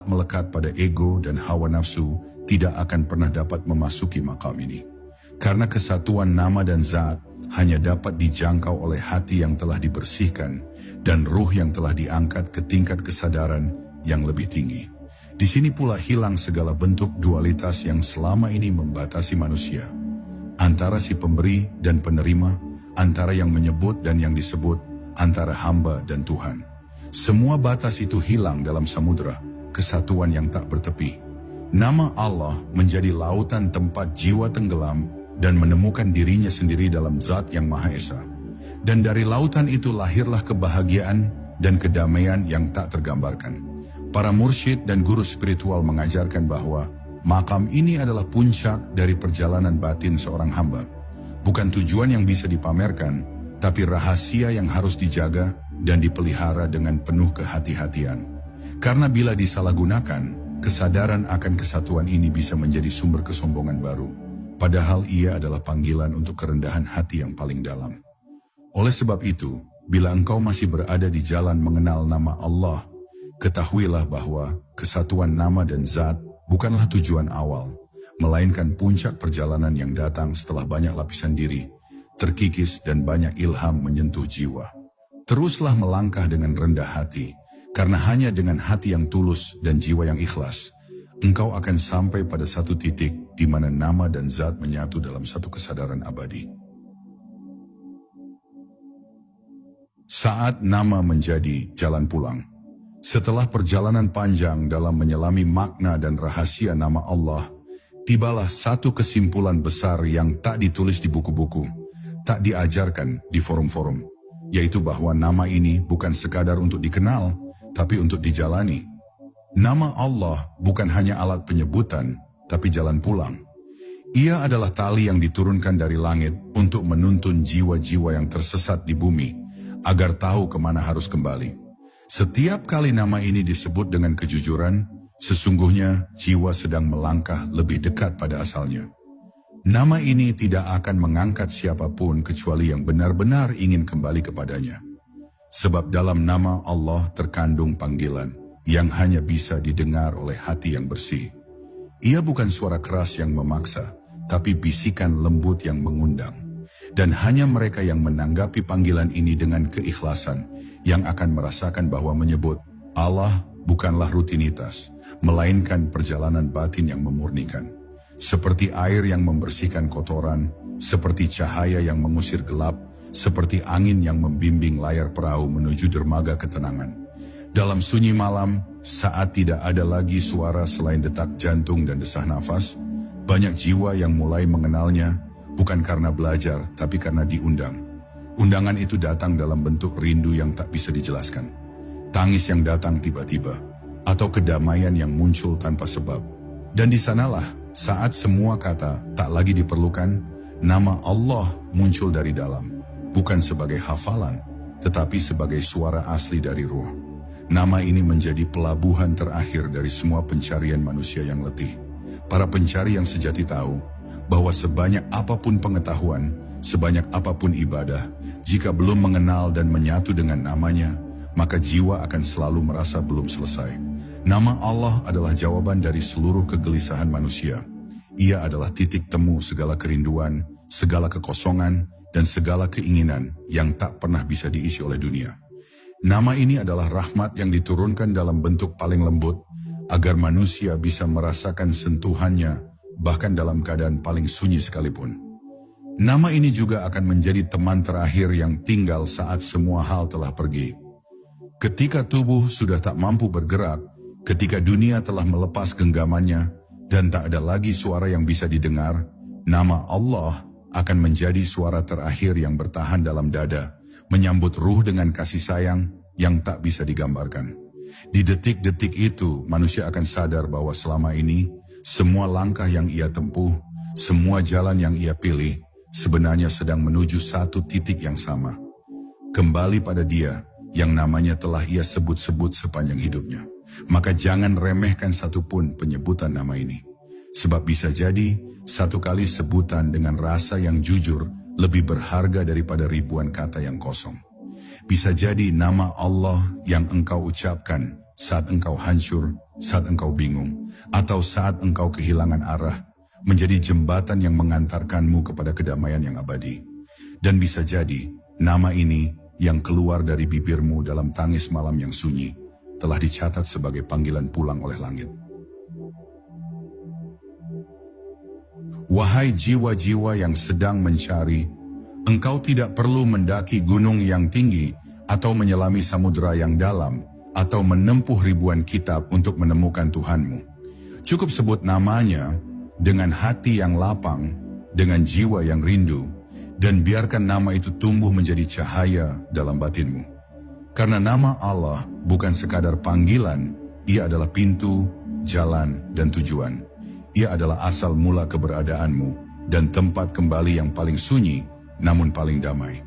melekat pada ego dan hawa nafsu tidak akan pernah dapat memasuki makam ini. Karena kesatuan nama dan zat hanya dapat dijangkau oleh hati yang telah dibersihkan dan ruh yang telah diangkat ke tingkat kesadaran yang lebih tinggi. Di sini pula hilang segala bentuk dualitas yang selama ini membatasi manusia. Antara si pemberi dan penerima, antara yang menyebut dan yang disebut, antara hamba dan Tuhan. Semua batas itu hilang dalam samudera, kesatuan yang tak bertepi. Nama Allah menjadi lautan tempat jiwa tenggelam dan menemukan dirinya sendiri dalam zat yang Maha Esa. Dan dari lautan itu lahirlah kebahagiaan dan kedamaian yang tak tergambarkan. Para mursyid dan guru spiritual mengajarkan bahwa makam ini adalah puncak dari perjalanan batin seorang hamba. Bukan tujuan yang bisa dipamerkan, tapi rahasia yang harus dijaga dan dipelihara dengan penuh kehati-hatian. Karena bila disalahgunakan, kesadaran akan kesatuan ini bisa menjadi sumber kesombongan baru. Padahal ia adalah panggilan untuk kerendahan hati yang paling dalam. Oleh sebab itu, bila engkau masih berada di jalan mengenal nama Allah, ketahuilah bahwa kesatuan nama dan zat bukanlah tujuan awal, melainkan puncak perjalanan yang datang setelah banyak lapisan diri, terkikis dan banyak ilham menyentuh jiwa. Teruslah melangkah dengan rendah hati, karena hanya dengan hati yang tulus dan jiwa yang ikhlas, engkau akan sampai pada satu titik di mana nama dan zat menyatu dalam satu kesadaran abadi. Saat nama menjadi jalan pulang. Setelah perjalanan panjang dalam menyelami makna dan rahasia nama Allah, tibalah satu kesimpulan besar yang tak ditulis di buku-buku, tak diajarkan di forum-forum, yaitu bahwa nama ini bukan sekadar untuk dikenal, tapi untuk dijalani. Nama Allah bukan hanya alat penyebutan, tapi jalan pulang. Ia adalah tali yang diturunkan dari langit untuk menuntun jiwa-jiwa yang tersesat di bumi, agar tahu kemana harus kembali. Setiap kali nama ini disebut dengan kejujuran, sesungguhnya jiwa sedang melangkah lebih dekat pada asalnya. Nama ini tidak akan mengangkat siapapun kecuali yang benar-benar ingin kembali kepadanya. Sebab dalam nama Allah terkandung panggilan yang hanya bisa didengar oleh hati yang bersih. Ia bukan suara keras yang memaksa, tapi bisikan lembut yang mengundang. Dan hanya mereka yang menanggapi panggilan ini dengan keikhlasan yang akan merasakan bahwa menyebut Allah bukanlah rutinitas, melainkan perjalanan batin yang memurnikan. Seperti air yang membersihkan kotoran, seperti cahaya yang mengusir gelap, seperti angin yang membimbing layar perahu menuju dermaga ketenangan. Dalam sunyi malam, saat tidak ada lagi suara selain detak jantung dan desah nafas, banyak jiwa yang mulai mengenalnya, bukan karena belajar, tapi karena diundang. Undangan itu datang dalam bentuk rindu yang tak bisa dijelaskan. Tangis yang datang tiba-tiba, atau kedamaian yang muncul tanpa sebab. Dan di sanalah, saat semua kata tak lagi diperlukan, nama Allah muncul dari dalam. Bukan sebagai hafalan, tetapi sebagai suara asli dari ruh. Nama ini menjadi pelabuhan terakhir dari semua pencarian manusia yang letih. Para pencari yang sejati tahu bahwa sebanyak apapun pengetahuan, sebanyak apapun ibadah, jika belum mengenal dan menyatu dengan namanya, maka jiwa akan selalu merasa belum selesai. Nama Allah adalah jawaban dari seluruh kegelisahan manusia. Ia adalah titik temu segala kerinduan, segala kekosongan, dan segala keinginan yang tak pernah bisa diisi oleh dunia. Nama ini adalah rahmat yang diturunkan dalam bentuk paling lembut, agar manusia bisa merasakan sentuhannya, bahkan dalam keadaan paling sunyi sekalipun. Nama ini juga akan menjadi teman terakhir yang tinggal saat semua hal telah pergi. Ketika tubuh sudah tak mampu bergerak, ketika dunia telah melepas genggamannya, dan tak ada lagi suara yang bisa didengar, nama Allah akan menjadi suara terakhir yang bertahan dalam dada, menyambut ruh dengan kasih sayang yang tak bisa digambarkan. Di detik-detik itu, manusia akan sadar bahwa selama ini, semua langkah yang ia tempuh, semua jalan yang ia pilih, sebenarnya sedang menuju satu titik yang sama. Kembali pada Dia yang namanya telah ia sebut-sebut sepanjang hidupnya. Maka jangan remehkan satupun penyebutan nama ini. Sebab bisa jadi, satu kali sebutan dengan rasa yang jujur lebih berharga daripada ribuan kata yang kosong. Bisa jadi nama Allah yang engkau ucapkan saat engkau hancur saat engkau bingung, atau saat engkau kehilangan arah, menjadi jembatan yang mengantarkanmu kepada kedamaian yang abadi. Dan bisa jadi, nama ini yang keluar dari bibirmu dalam tangis malam yang sunyi, telah dicatat sebagai panggilan pulang oleh langit. Wahai jiwa-jiwa yang sedang mencari, engkau tidak perlu mendaki gunung yang tinggi, atau menyelami samudera yang dalam, atau menempuh ribuan kitab untuk menemukan Tuhanmu. Cukup sebut namanya dengan hati yang lapang, dengan jiwa yang rindu, dan biarkan nama itu tumbuh menjadi cahaya dalam batinmu. Karena nama Allah bukan sekadar panggilan, ia adalah pintu, jalan, dan tujuan. Ia adalah asal mula keberadaanmu dan tempat kembali yang paling sunyi, namun paling damai.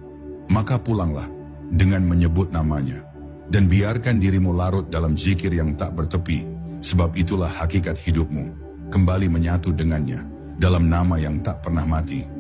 Maka pulanglah dengan menyebut namanya, dan biarkan dirimu larut dalam zikir yang tak bertepi, sebab itulah hakikat hidupmu, kembali menyatu dengannya, dalam nama yang tak pernah mati.